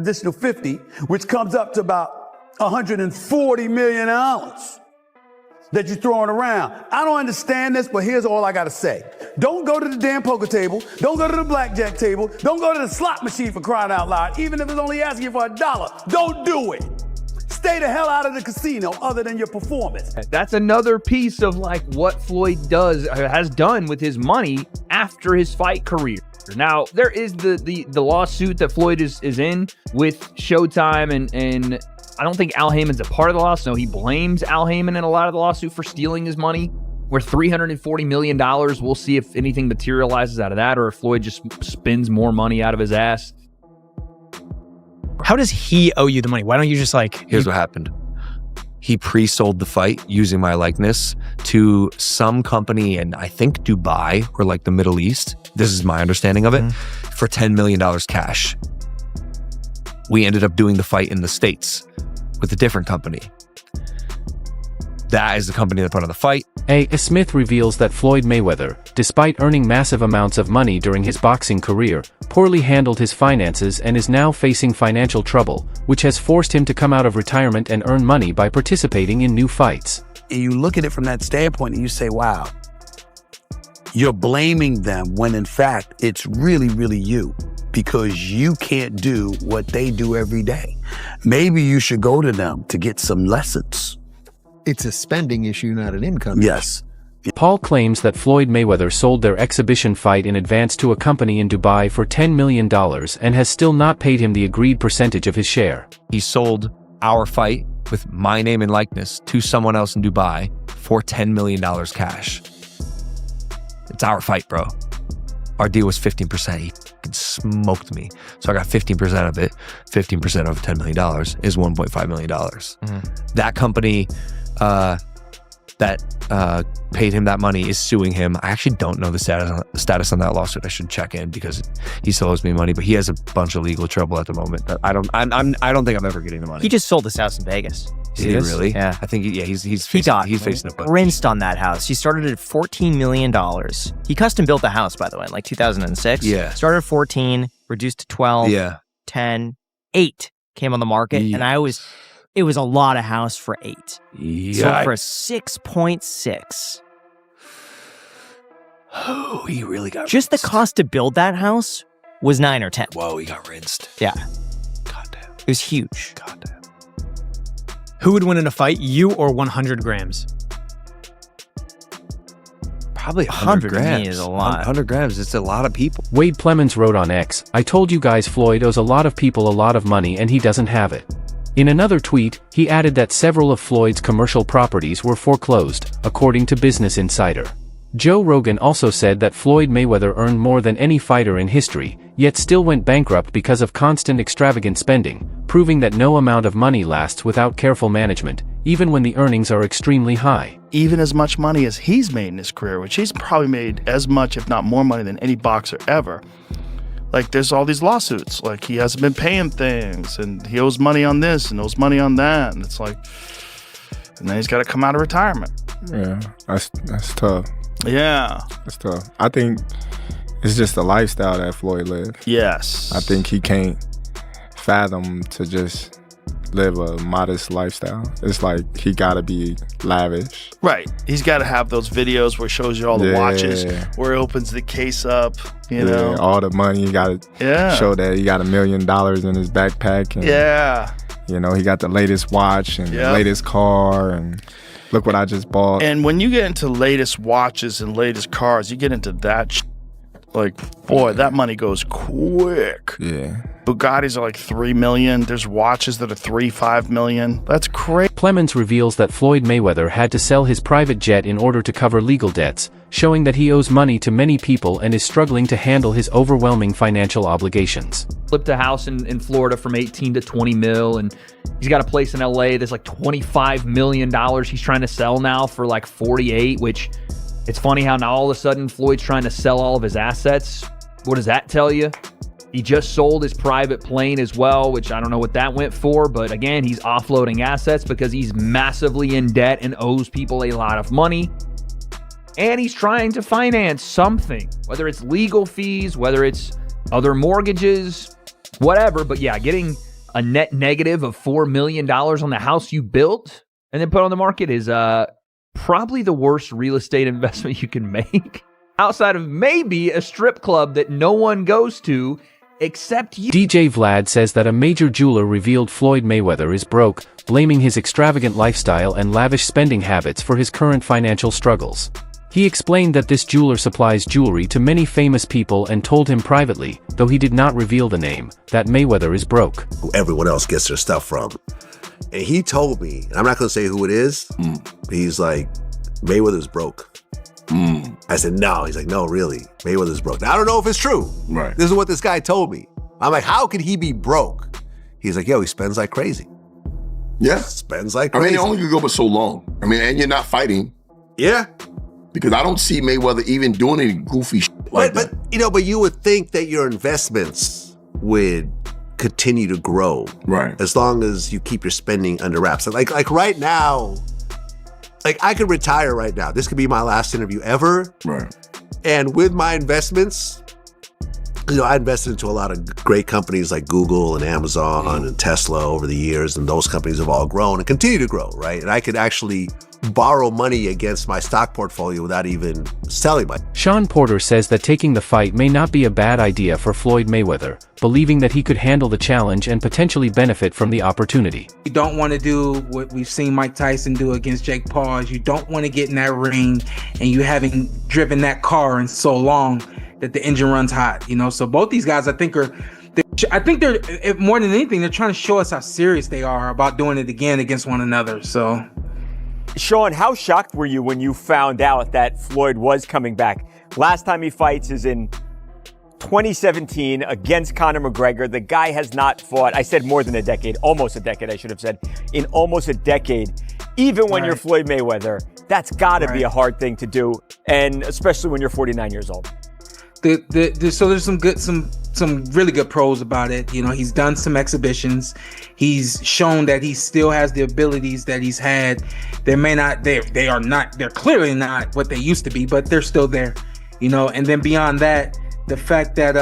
additional 50, which comes up to about 140 million ounces that you're throwing around. I don't understand this, but here's all I gotta say. Don't go to the damn poker table. Don't go to the blackjack table. Don't go to the slot machine, for crying out loud, even if it's only asking you for $1. Don't do it. Stay the hell out of the casino other than your performance. That's another piece of like what Floyd has done with his money after his fight career. Now, there is the lawsuit that Floyd is in with Showtime, and I don't think Al Heyman's a part of the lawsuit. No, he blames Al Heyman in a lot of the lawsuit for stealing his money. We're $340 million. We'll see if anything materializes out of that or if Floyd just spends more money out of his ass. How does he owe you the money? Why don't you just like... Here's what happened. He pre-sold the fight using my likeness to some company in, I think, Dubai or like the Middle East. This is my understanding of it, for $10 million cash. We ended up doing the fight in the States with a different company. That is the company that put on the fight. A. Smith reveals that Floyd Mayweather, despite earning massive amounts of money during his boxing career, poorly handled his finances and is now facing financial trouble, which has forced him to come out of retirement and earn money by participating in new fights. And you look at it from that standpoint and you say, wow, you're blaming them when in fact it's really, really you, because you can't do what they do every day. Maybe you should go to them to get some lessons. It's a spending issue, not an income. Yes. Paul claims that Floyd Mayweather sold their exhibition fight in advance to a company in Dubai for $10 million and has still not paid him the agreed percentage of his share. He sold our fight with my name and likeness to someone else in Dubai for $10 million cash. It's our fight, bro. Our deal was 15%. He fucking smoked me. So I got 15% of it. 15% of $10 million is $1.5 million. That company that paid him that money is suing him. I actually don't know the status on that lawsuit. I should check in because he still owes me money, but he has a bunch of legal trouble at the moment. That I don't think I'm ever getting the money. He just sold his house in Vegas. Did he really? Yeah. I think he's facing a bunch. Rinsed on that house. He started at $14 million. He custom built the house, by the way, in like 2006. Yeah. Started at 14, reduced to 12, Yeah. 10, 8 came on the market, and it was a lot of house for 8. Yeah. So for 6.6. Oh, he really got Just rinsed. the cost to build that house was 9 or 10. Whoa, he got rinsed. Yeah. Goddamn. It was huge. Goddamn. Who would win in a fight, you or 100 grams? Probably 100 100 to me grams. is a lot. 100 grams. It's a lot of people. Wade Plemons wrote on X, "I told you guys Floyd owes a lot of people a lot of money and he doesn't have it." In another tweet, he added that several of Floyd's commercial properties were foreclosed, according to Business Insider. Joe Rogan also said that Floyd Mayweather earned more than any fighter in history, yet still went bankrupt because of constant extravagant spending, proving that no amount of money lasts without careful management, even when the earnings are extremely high. Even as much money as he's made in his career, which he's probably made as much, if not more money than any boxer ever. Like, there's all these lawsuits. Like, he hasn't been paying things, and he owes money on this and owes money on that. And it's like, and then he's got to come out of retirement. Yeah, that's tough. Yeah. That's tough. I think it's just the lifestyle that Floyd lived. Yes. I think he can't fathom to just live a modest lifestyle. It's like he gotta be lavish. Right. He's got to have those videos where he shows you all the watches, where he opens the case up, you know. All the money. He gotta show that he got $1 million in his backpack. And, you know, he got the latest watch and the latest car and look what I just bought. And when you get into latest watches and latest cars, you get into that like, boy, that money goes quick. Yeah. Bugattis are like $3 million. There's watches that are $3-5 million. That's crazy. Plemons reveals that Floyd Mayweather had to sell his private jet in order to cover legal debts, showing that he owes money to many people and is struggling to handle his overwhelming financial obligations. Flipped a house in Florida from 18 to 20 mil, and he's got a place in LA that's like $25 million he's trying to sell now for like 48, which it's funny how now all of a sudden Floyd's trying to sell all of his assets. What does that tell you? He just sold his private plane as well, which I don't know what that went for, but again, he's offloading assets because he's massively in debt and owes people a lot of money. And he's trying to finance something, whether it's legal fees, whether it's other mortgages, whatever. But yeah, getting a net negative of $4 million on the house you built and then put on the market is probably the worst real estate investment you can make. Outside of maybe a strip club that no one goes to except you. DJ Vlad says that a major jeweler revealed Floyd Mayweather is broke, blaming his extravagant lifestyle and lavish spending habits for his current financial struggles. He explained that this jeweler supplies jewelry to many famous people and told him privately, though he did not reveal the name, that Mayweather is broke. Who everyone else gets their stuff from. And he told me, and I'm not going to say who it is, but he's like, Mayweather's broke. I said, no. He's like, no, really, Mayweather's broke. Now, I don't know if it's true. Right. This is what this guy told me. I'm like, how could he be broke? He's like, yo, he spends like crazy. Yeah. Spends like crazy. I mean, it only could go but so long. I mean, and you're not fighting. Yeah. Because I don't see Mayweather even doing any goofy shit like that. But you would think that your investments would continue to grow. Right. As long as you keep your spending under wraps. Like right now, like I could retire right now. This could be my last interview ever. Right. And with my investments, I invested into a lot of great companies like Google and Amazon and Tesla over the years, and those companies have all grown and continue to grow, right? And I could actually borrow money against my stock portfolio without even selling my. Sean Porter says that taking the fight may not be a bad idea for Floyd Mayweather, believing that he could handle the challenge and potentially benefit from the opportunity. You don't want to do what we've seen Mike Tyson do against Jake Paul. You don't want to get in that ring and you haven't driven that car in so long that the engine runs hot, So both these guys, I think they're more than anything, they're trying to show us how serious they are about doing it again against one another. So, Sean, how shocked were you when you found out that Floyd was coming back? Last time he fights is in 2017 against Conor McGregor. The guy has not fought, I said more than a decade, almost a decade, I should have said, in almost a decade. Even when you're Floyd Mayweather, that's got to be a hard thing to do, and especially when you're 49 years old. So there's some really good pros about it. He's done some exhibitions. He's shown that he still has the abilities that he's had. They're clearly not what they used to be, but they're still there. And then beyond that, the fact that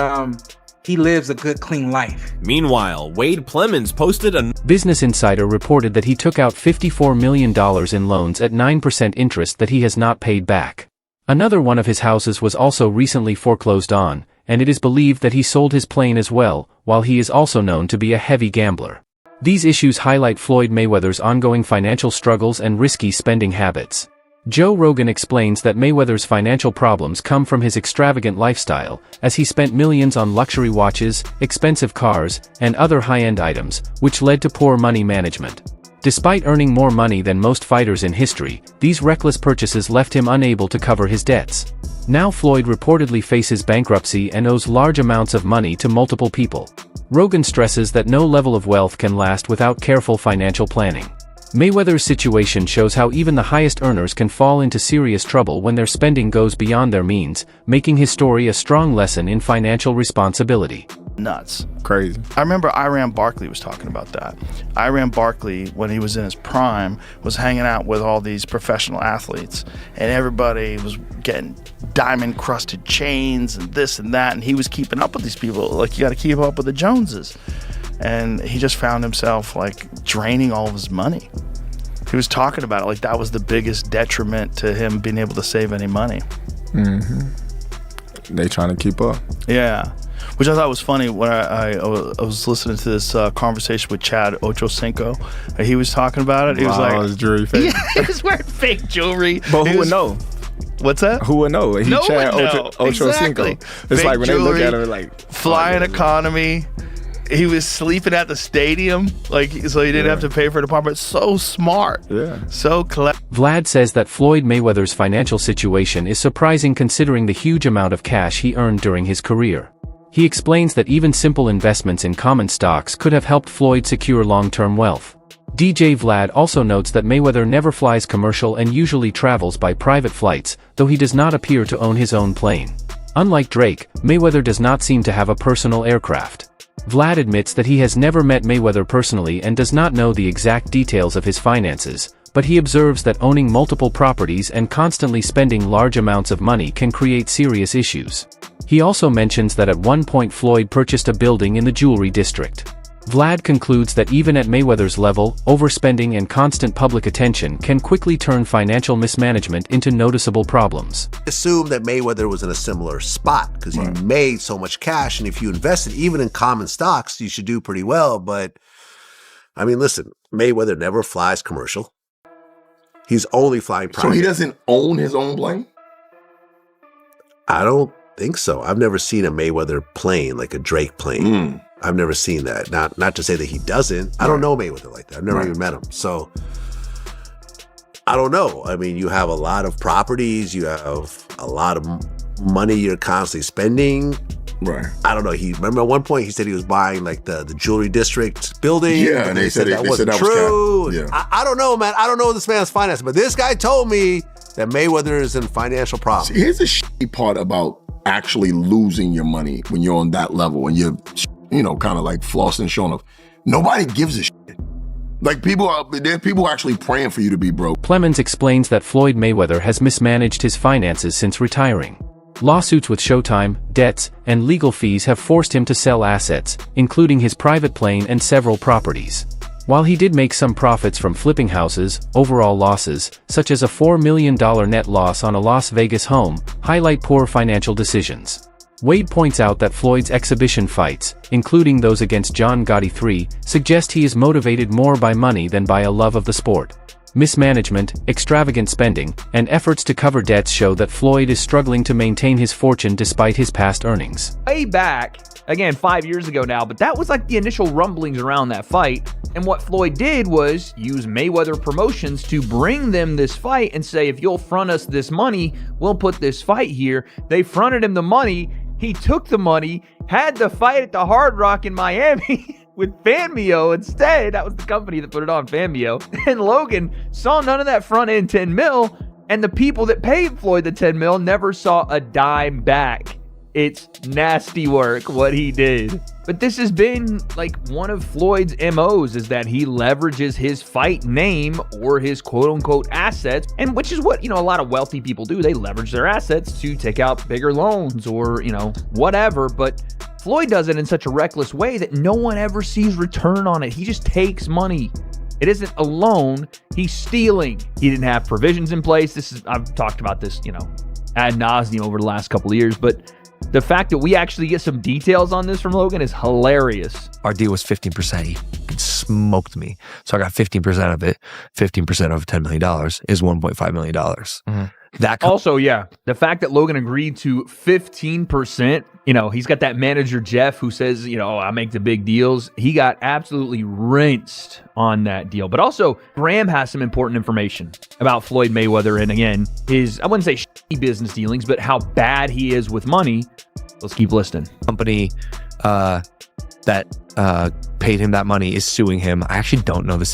he lives a good, clean life. Meanwhile, Wade Plemons posted a Business Insider reported that he took out $54 million in loans at 9% interest that he has not paid back. Another one of his houses was also recently foreclosed on, and it is believed that he sold his plane as well, while he is also known to be a heavy gambler. These issues highlight Floyd Mayweather's ongoing financial struggles and risky spending habits. Joe Rogan explains that Mayweather's financial problems come from his extravagant lifestyle, as he spent millions on luxury watches, expensive cars, and other high-end items, which led to poor money management. Despite earning more money than most fighters in history, these reckless purchases left him unable to cover his debts. Now Floyd reportedly faces bankruptcy and owes large amounts of money to multiple people. Rogan stresses that no level of wealth can last without careful financial planning. Mayweather's situation shows how even the highest earners can fall into serious trouble when their spending goes beyond their means, making his story a strong lesson in financial responsibility. Nuts. Crazy. I remember Iran Barkley was talking about that. Iran Barkley, when he was in his prime, was hanging out with all these professional athletes, and everybody was getting diamond-crusted chains and this and that, and he was keeping up with these people. Like, you got to keep up with the Joneses. And he just found himself, like, draining all of his money. He was talking about it like that was the biggest detriment to him being able to save any money. They trying to keep up. Yeah. Which I thought was funny when I was listening to this conversation with Chad Ochocinco. He was talking about it. He was like, his jewelry fake. Yeah, he was wearing fake jewelry. But who would know? What's that? Who would know? No Chad one know. Ochocinco. Exactly. It's fake like when jewelry, they look at him like flying economy. He was sleeping at the stadium, like, so he didn't have to pay for an apartment. So smart. Yeah. So clever. Vlad says that Floyd Mayweather's financial situation is surprising considering the huge amount of cash he earned during his career. He explains that even simple investments in common stocks could have helped Floyd secure long-term wealth. DJ Vlad also notes that Mayweather never flies commercial and usually travels by private flights, though he does not appear to own his own plane. Unlike Drake, Mayweather does not seem to have a personal aircraft. Vlad admits that he has never met Mayweather personally and does not know the exact details of his finances, but he observes that owning multiple properties and constantly spending large amounts of money can create serious issues. He also mentions that at one point Floyd purchased a building in the jewelry district. Vlad concludes that even at Mayweather's level, overspending and constant public attention can quickly turn financial mismanagement into noticeable problems. Assume that Mayweather was in a similar spot because he made so much cash, and if you invested even in common stocks, you should do pretty well. But I mean, listen, Mayweather never flies commercial. He's only flying private. So he doesn't own his own plane? I don't think so. I've never seen a Mayweather plane, like a Drake plane. I've never seen that. Not to say that he doesn't. I don't know Mayweather like that. I've never even met him. So I don't know. I mean, you have a lot of properties. You have a lot of money you're constantly spending. Right. I don't know. Remember at one point he said he was buying like the jewelry district building. Yeah, and they said that wasn't true. Yeah. I don't know, man. I don't know this man's finances, but this guy told me that Mayweather is in financial problems. See, here's the shitty part about actually losing your money when you're on that level and you're, kind of like flossing, showing off. Nobody gives a shit. Like there are people actually praying for you to be broke. Plemons explains that Floyd Mayweather has mismanaged his finances since retiring. Lawsuits with Showtime, debts, and legal fees have forced him to sell assets, including his private plane and several properties. While he did make some profits from flipping houses, overall losses, such as a $4 million net loss on a Las Vegas home, highlight poor financial decisions. Wade points out that Floyd's exhibition fights, including those against John Gotti III, suggest he is motivated more by money than by a love of the sport. Mismanagement, extravagant spending, and efforts to cover debts show that Floyd is struggling to maintain his fortune despite his past earnings. Way back, again 5 years ago now, but that was like the initial rumblings around that fight. And what Floyd did was use Mayweather Promotions to bring them this fight and say, if you'll front us this money, we'll put this fight here. They fronted him the money. He took the money, had the fight at the Hard Rock in Miami with Fanmio instead. That was the company that put it on, Fanmio. And Logan saw none of that front end 10 mil, and the people that paid Floyd the 10 mil never saw a dime back. It's nasty work what he did. But this has been like one of Floyd's MOs, is that he leverages his fight name or his quote unquote assets, and which is what, a lot of wealthy people do. They leverage their assets to take out bigger loans or, whatever. But Floyd does it in such a reckless way that no one ever sees return on it. He just takes money. It isn't a loan, he's stealing. He didn't have provisions in place. I've talked about this, ad nauseum over the last couple of years, but the fact that we actually get some details on this from Logan is hilarious. Our deal was 15%. He smoked me. So I got 15% of it. 15% of $10 million is $1.5 million. Also, the fact that Logan agreed to 15%, he's got that manager, Jeff, who says, I make the big deals. He got absolutely rinsed on that deal. But also, Graham has some important information about Floyd Mayweather. And again, his, I wouldn't say shitty business dealings, but how bad he is with money. Let's keep listening. Company that paid him that money is suing him. I actually don't know the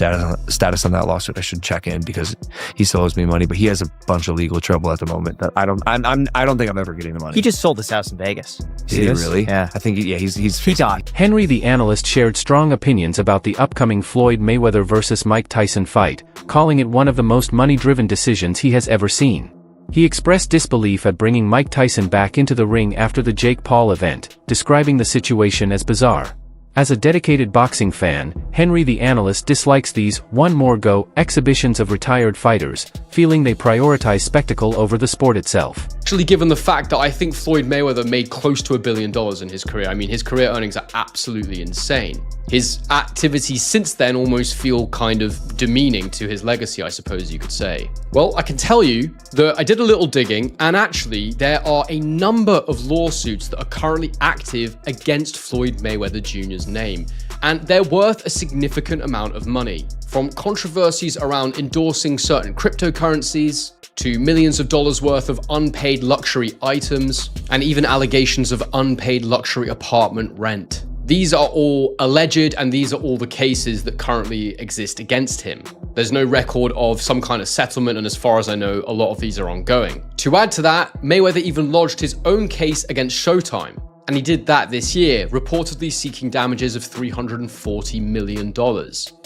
status on that lawsuit. I should check in because he still owes me money, but he has a bunch of legal trouble at the moment that I don't think I'm ever getting the money. He just sold his house in Vegas. Did he really? Yeah. I think he's on. Henry the analyst shared strong opinions about the upcoming Floyd Mayweather versus Mike Tyson fight, calling it one of the most money-driven decisions he has ever seen. He expressed disbelief at bringing Mike Tyson back into the ring after the Jake Paul event, describing the situation as bizarre. As a dedicated boxing fan, Henry the analyst dislikes these one more go exhibitions of retired fighters, feeling they prioritize spectacle over the sport itself. Actually, given the fact that I think Floyd Mayweather made close to $1 billion in his career, I mean, his career earnings are absolutely insane. His activities since then almost feel kind of demeaning to his legacy, I suppose you could say. Well, I can tell you that I did a little digging, and actually there are a number of lawsuits that are currently active against Floyd Mayweather Jr.'s name, and they're worth a significant amount of money. From controversies around endorsing certain cryptocurrencies, to millions of dollars worth of unpaid luxury items, and even allegations of unpaid luxury apartment rent. These are all alleged, and these are all the cases that currently exist against him. There's no record of some kind of settlement, and as far as I know, a lot of these are ongoing. To add to that, Mayweather even lodged his own case against Showtime, and he did that this year, reportedly seeking damages of $340 million.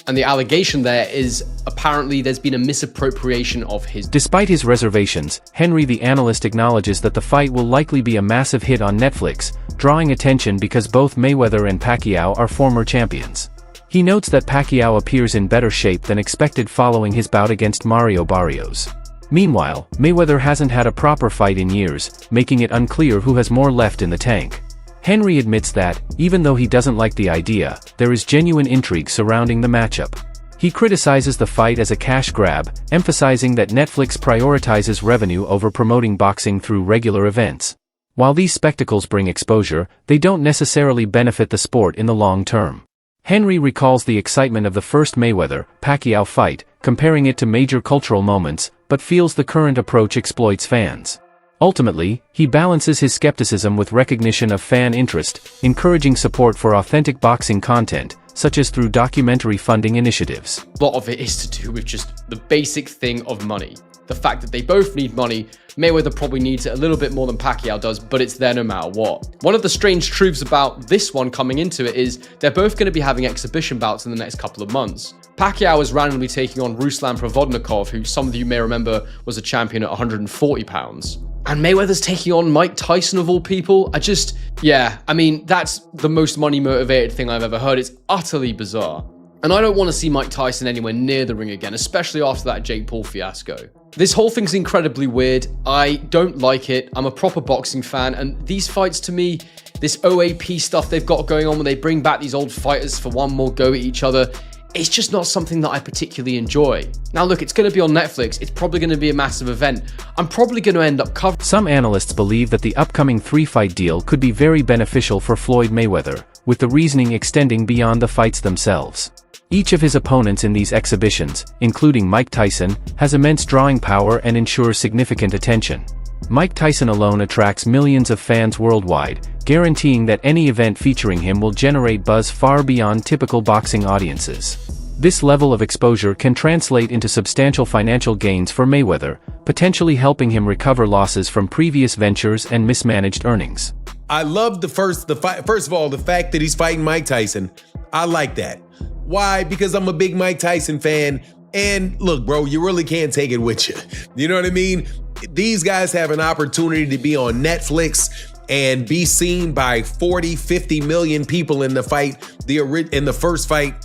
And the allegation there is apparently there's been a misappropriation of his. Despite his reservations, Henry the analyst acknowledges that the fight will likely be a massive hit on Netflix, drawing attention because both Mayweather and Pacquiao are former champions. He notes that Pacquiao appears in better shape than expected following his bout against Mario Barrios. Meanwhile, Mayweather hasn't had a proper fight in years, making it unclear who has more left in the tank. Henry admits that, even though he doesn't like the idea, there is genuine intrigue surrounding the matchup. He criticizes the fight as a cash grab, emphasizing that Netflix prioritizes revenue over promoting boxing through regular events. While these spectacles bring exposure, they don't necessarily benefit the sport in the long term. Henry recalls the excitement of the first Mayweather-Pacquiao fight, comparing it to major cultural moments, but feels the current approach exploits fans. Ultimately, he balances his skepticism with recognition of fan interest, encouraging support for authentic boxing content, such as through documentary funding initiatives. A lot of it is to do with just the basic thing of money. The fact that they both need money. Mayweather probably needs it a little bit more than Pacquiao does, but it's there no matter what. One of the strange truths about this one coming into it is they're both going to be having exhibition bouts in the next couple of months. Pacquiao is randomly taking on Ruslan Provodnikov, who some of you may remember was a champion at 140 pounds. And Mayweather's taking on Mike Tyson of all people. I mean, that's the most money motivated thing I've ever heard. It's utterly bizarre. And I don't want to see Mike Tyson anywhere near the ring again, especially after that Jake Paul fiasco. This whole thing's incredibly weird. I don't like it. I'm a proper boxing fan, and these fights to me, this OAP stuff they've got going on when they bring back these old fighters for one more go at each other, it's just not something that I particularly enjoy. Now look, it's going to be on Netflix. It's probably going to be a massive event. I'm probably going to end up covering. Some analysts believe that the upcoming 3-fight deal could be very beneficial for Floyd Mayweather, with the reasoning extending beyond the fights themselves. Each of his opponents in these exhibitions, including Mike Tyson, has immense drawing power and ensures significant attention. Mike Tyson alone attracts millions of fans worldwide, guaranteeing that any event featuring him will generate buzz far beyond typical boxing audiences. This level of exposure can translate into substantial financial gains for Mayweather, potentially helping him recover losses from previous ventures and mismanaged earnings. I love first of all, the fact that he's fighting Mike Tyson. I like that. Why? Because I'm a big Mike Tyson fan. And look, bro, you really can't take it with you. You know what I mean? These guys have an opportunity to be on Netflix and be seen by 40, 50 million people in the fight, in the first fight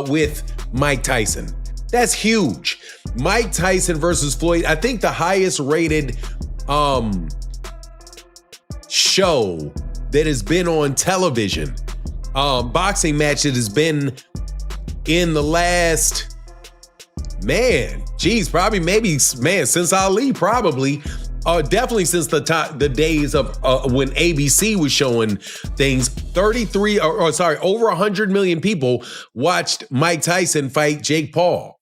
with Mike Tyson. That's huge. Mike Tyson versus Floyd, I think the highest rated show that has been on television, boxing match that has been in the last, since Ali, probably. Definitely since the days of when ABC was showing things. Over 100 million people watched Mike Tyson fight Jake Paul.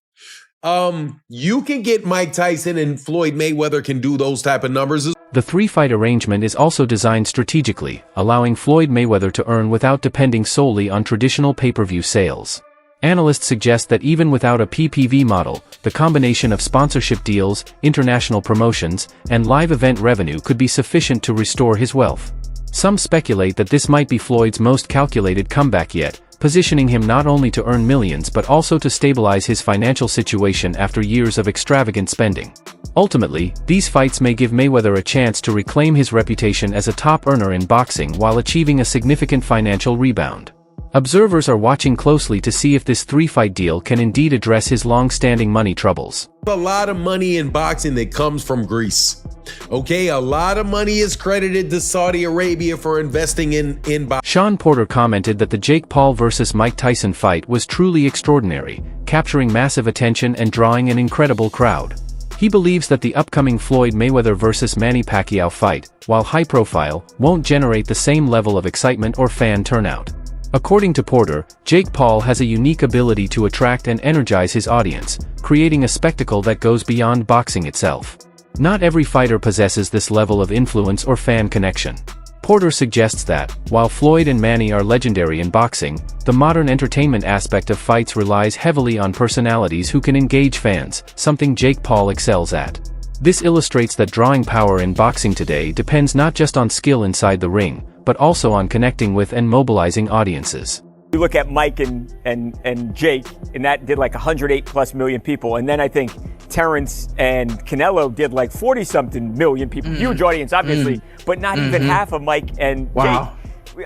You can get Mike Tyson and Floyd Mayweather can do those type of numbers. The 3-fight arrangement is also designed strategically, allowing Floyd Mayweather to earn without depending solely on traditional pay-per-view sales. Analysts suggest that even without a PPV model, the combination of sponsorship deals, international promotions, and live event revenue could be sufficient to restore his wealth. Some speculate that this might be Floyd's most calculated comeback yet, positioning him not only to earn millions but also to stabilize his financial situation after years of extravagant spending. Ultimately, these fights may give Mayweather a chance to reclaim his reputation as a top earner in boxing while achieving a significant financial rebound. Observers are watching closely to see if this 3-fight deal can indeed address his long-standing money troubles. A lot of money in boxing that comes from Greece. Okay, a lot of money is credited to Saudi Arabia for investing in boxing. Sean Porter commented that the Jake Paul vs. Mike Tyson fight was truly extraordinary, capturing massive attention and drawing an incredible crowd. He believes that the upcoming Floyd Mayweather vs. Manny Pacquiao fight, while high-profile, won't generate the same level of excitement or fan turnout. According to Porter, Jake Paul has a unique ability to attract and energize his audience, creating a spectacle that goes beyond boxing itself. Not every fighter possesses this level of influence or fan connection. Porter suggests that, while Floyd and Manny are legendary in boxing, the modern entertainment aspect of fights relies heavily on personalities who can engage fans, something Jake Paul excels at. This illustrates that drawing power in boxing today depends not just on skill inside the ring, but also on connecting with and mobilizing audiences. You look at Mike and Jake, and that did like 108+ million people. And then I think Terrence and Canelo did like 40-something million people. Huge audience, obviously, but not even half of Mike and Jake.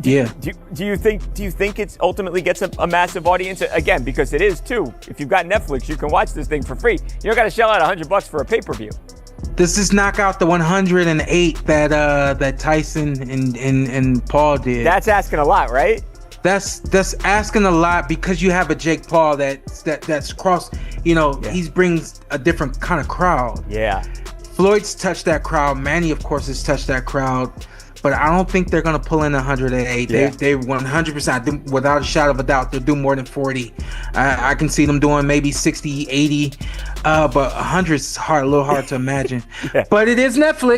Do you think it's ultimately gets a massive audience? Again, because it is too. If you've got Netflix, you can watch this thing for free. You don't got to shell out $100 for a pay-per-view. Does this knock out the 108 that Tyson and Paul did? That's asking a lot, right? That's asking a lot because you have a Jake Paul that's cross. He brings a different kind of crowd. Yeah. Floyd's touched that crowd. Manny, of course, has touched that crowd. But I don't think they're gonna pull in 108. Yeah. They 100%, without a shadow of a doubt, they'll do more than 40. I can see them doing maybe 60, 80. But 100 is a little hard to imagine. But it is Netflix.